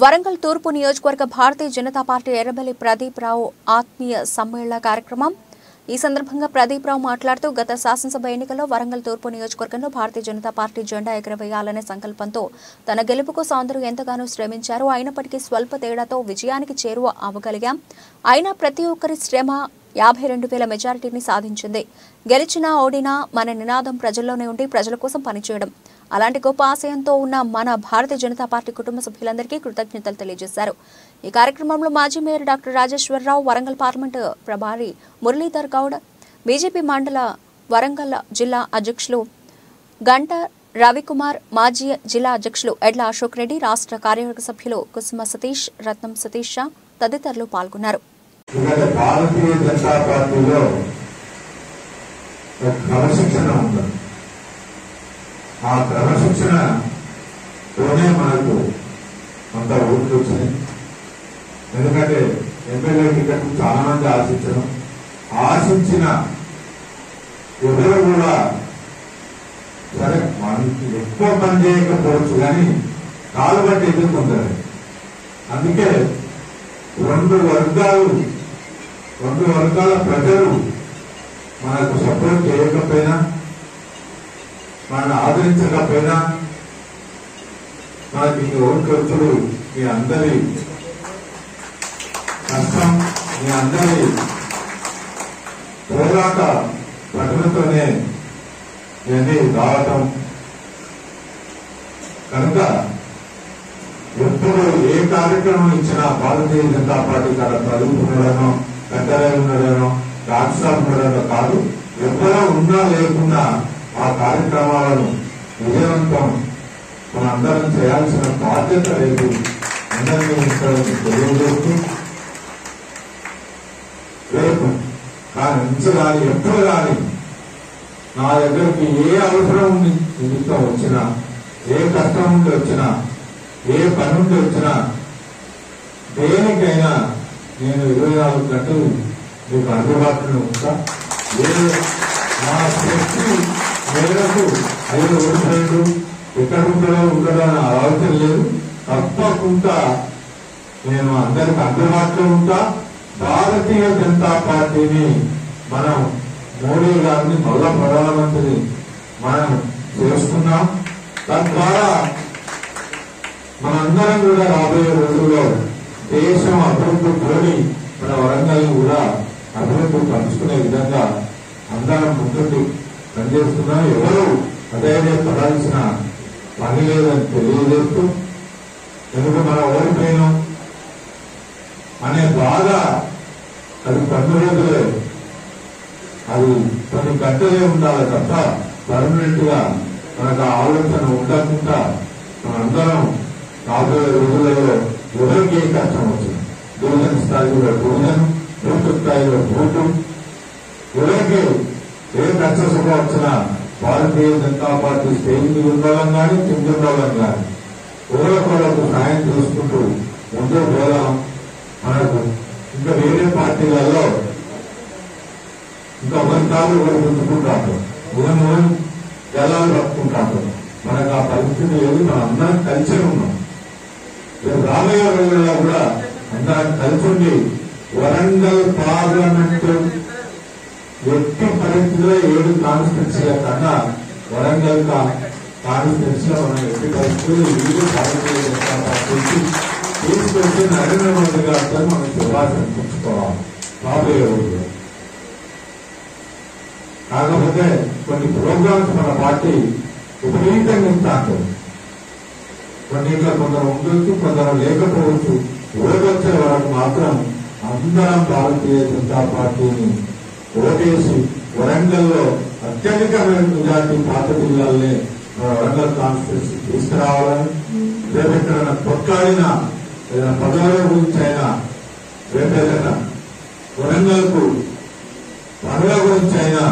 వరంగల్ తూర్పు నియోజకవర్గ భారతీయ జనతా పార్టీ ఎర్రబెల్లి ప్రదీప్ రావు ఆత్మీయ సమ్మేళన కార్యక్రమం. ఈ సందర్భంగా ప్రదీప్ రావు మాట్లాడుతూ గత శాసనసభ ఎన్నికల్లో వరంగల్ తూర్పు నియోజకవర్గంలో భారతీయ జనతా పార్టీ జెండా ఎగరవేయాలనే సంకల్పంతో తన గెలుపు కోసం అందరూ ఎంతగానో శ్రమించారు. అయినప్పటికీ స్వల్ప తేడాతో విజయానికి చేరువ అవ్వగలిగాం. అయినా ప్రతి ఒక్కరి శ్రమ 52,000 మెజారిటీని సాధించింది. గెలిచినా ఓడినా మన నినాదం ప్రజల్లోనే ఉండి ప్రజల కోసం పనిచేయడం. అలాంటి గొప్ప ఆశయంతో ఉన్న మన భారతీయ జనతా పార్టీ కుటుంబ సభ్యులందరికీ కృతజ్ఞతలు తెలియజేశారు. ఈ కార్యక్రమంలో మాజీ mayor doctor Rajeshwar Rao, Warangal parliament ప్రభారి మురళీధర్ గౌడ్, బీజేపీ మండల వరంగల్ జిల్లా అధ్యక్షులు గంట రవికుమార్, మాజీ జిల్లా అధ్యక్షులు ఎడ్ల అశోక్ రెడ్డి, రాష్ట్ర కార్యవర్గ సభ్యులు కుసుమ సతీష్, రత్నం సతీష్ షా తదితరులు పాల్గొన్నారు. భారతీయ జనతా పార్టీలో క్రమశిక్షణ ఉంది. ఆ క్రమశిక్షణతోనే మనకు అంత ఓట్లు వచ్చినాయి. ఎందుకంటే ఎమ్మెల్యే టికెట్ చాలా మంది ఆశించిన ఎవరు కూడా సరే మనకి ఎక్కువ పని చేయకపోవచ్చు కానీ కాలు బట్టి ఎదుర్కొంటారు. అందుకే రెండు వర్గాల ప్రజలు మనకు సపోర్ట్ చేయకపోయినా, మనల్ని ఆదరించకపోయినా మనకి ఓట్లు వచ్చుడు మీ అందరి కష్టం, మీ అందరి పోరాట ప్రజలతోనే ఇవన్నీ రావటం. కనుక ఎప్పుడు ఏ కార్యక్రమం ఇచ్చినా భారతీయ జనతా పార్టీ కాడ ప్రజలు ఉండడనో, పెద్దలే ఉండడనో, రాష్ట్రాలు ఉండడనో కాదు, ఎప్పుడో ఉన్నా లేకున్నా ఆ కార్యక్రమాలను విజయవంతం మనందరం చేయాల్సిన బాధ్యత లేదు. అందరినీ తెలియజేస్తూ రేపు కానీ ఎప్పుడు కానీ నా దగ్గరికి ఏ అవసరం నిమిత్తం వచ్చినా, ఏ కష్టం నుండి వచ్చినా, ఏ పని నుండి వచ్చినా, దేనికైనా నేను 24 గంటలు మీకు అందుబాటులో ఉంటా. నా శక్తి మేరకు 5 రోజులు ఎక్కడ ఉండడం అని ఆలోచన లేదు. తప్పకుండా నేను అందరికి అందుబాటులో ఉంటా. భారతీయ జనతా పార్టీని మనం మోడీ గారిని మళ్ళా ప్రధానమంత్రి మనం చేసుకున్నాం. తద్వారా మనందరం కూడా రాబోయే రోజుల్లో దేశం అభివృద్ధితోని మన వరంగల్ కూడా అభివృద్ధి పంచుకునే విధంగా అందరం ముందుండి పనిచేస్తున్నాం. ఎవరు అధైర్యపడాల్సిన పని లేదని తెలియజేస్తూ, ఎందుకు మనం ఓడిపోయినాం అనే బాధ అది 10 రోజులే, అది కొన్ని గంటలే ఉండాలి తప్ప పర్మనెంట్ గా మనకు ఆలోచన ఉండకుండా మనందరం రాబోయే రోజులలో ఎవరికి ఏ కష్టం వచ్చింది, డివిజన్ స్థాయిలో డివిజన్, బూత్ స్థాయిలో బూతు, ఎవరికి ఏ కష్టసుఖ వచ్చినా భారతీయ జనతా పార్టీ స్టేజ్ మీద ఉండడం కానీ కింద ఉండడం కానీ ఒకరికొరకు సాయం చేసుకుంటూ ముందే పోదాం. మనకు ఇంకా వేరే పార్టీలలో ఇంకా ఒకరికాలు ఒకరు గుంజుకుంటారు, ఉదయం జలాలు పట్టుకుంటారు. మనకు ఆ పరిస్థితి లేదు. మనం అందరం కలిసి ఉన్నాం. రాబోయే రోజుల్లో కూడా అందరం కలిసి ఉండి వరంగల్ పార్లమెంటు ఎట్టి పరిస్థితుల్లో 7 కాన్స్టిట్యూన్సీల కన్నా వరంగల్ కాన్స్టిట్యూన్సీలో మనం ఎట్టి పరిస్థితుల్లో భారతీయ జనతా పార్టీకి తీసుకొచ్చి నరేంద్ర మోదీ గారితో మనం శుభాషణ అనిపించుకోవాలి రాబోయే రోజుల్లో. కాకపోతే కొన్ని ప్రోగ్రామ్స్ మన పార్టీ విపరీతంగా ఇస్తాను. కొన్నిట్లో కొందరు ఉండొచ్చు, కొందరు లేకపోవచ్చు. ఓటొచ్చే వరకు మాత్రం అందరం భారతీయ జనతా పార్టీని ఓటేసి వరంగల్లో అత్యధికమైన మెజార్టీ పాత జిల్లాలనే వరంగల్ కాన్స్టిట్యూన్సీ తీసుకురావాలని, రేపు ఎక్కడైనా కొట్లాడినా ఏదైనా పదవుల గురించి అయినా, రేపు ఏదైనా వరంగల్ కు పనుల గురించి అయినా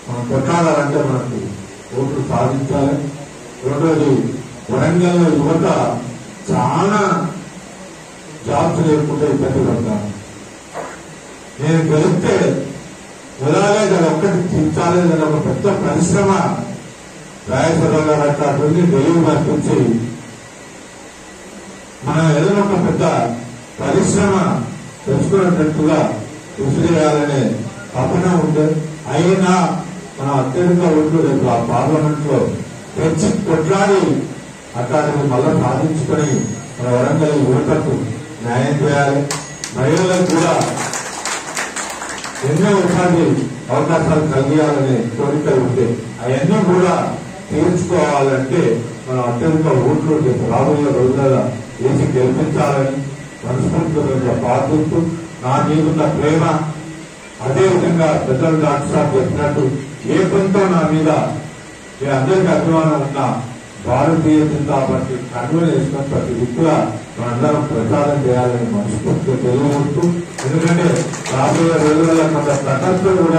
మనం కొట్లాడాలంటే మనకు ఓట్లు సాధించాలి. రెండోది, వరంగల్ యువత చాలా జాబ్స్ లేకుండా ఇబ్బంది పడతాను. నేను గెలిస్తే ఎలాగే దాని ఒక్కటి తీర్చాలి, దాని ఒక పెద్ద పరిశ్రమ రాజేశ్వరరావు గారు అట్లాంటి ఢిల్లీ పంపించి మనం ఏదైనా ఒక పెద్ద పరిశ్రమ తెచ్చుకునేటట్టుగా కృషి చేయాలనే తపన ఉంటే అయినా మన అత్యధిక ఓట్లు రేపు ఆ పార్లమెంట్ లో తెచ్చి కొట్లాడి అట్లాంటివి మళ్ళా సాధించుకొని మన వరంగల్ యువతకు న్యాయం చేయాలి. మహిళలకు కూడా ఎన్నో ఒకసారి అవకాశాలు కలిగాలనే కోరికలు ఉంటే అవన్నీ కూడా తీర్చుకోవాలంటే మనం అత్యధిక ఓట్లు రాబోయే రోజులలో వేసి గెలిపించాలని మనస్ఫూర్తిగా ప్రార్థిస్తూ నా మీదున్న ప్రేమ అదేవిధంగా పెద్దలు డాక్టర్ సార్ చెప్పినట్టు ఏ కొంత నా మీద మీ అందరికీ అభిమానం ఉన్న భారతీయ జనతా పార్టీ కన్వీనర్ వేసిన ప్రతి దిక్కుగా మనందరం ప్రచారం చేయాలని మనస్ఫూర్తిగా తెలియజేస్తూ, ఎందుకంటే రాబోయే రోజులలో కొంత ప్రకటన కూడా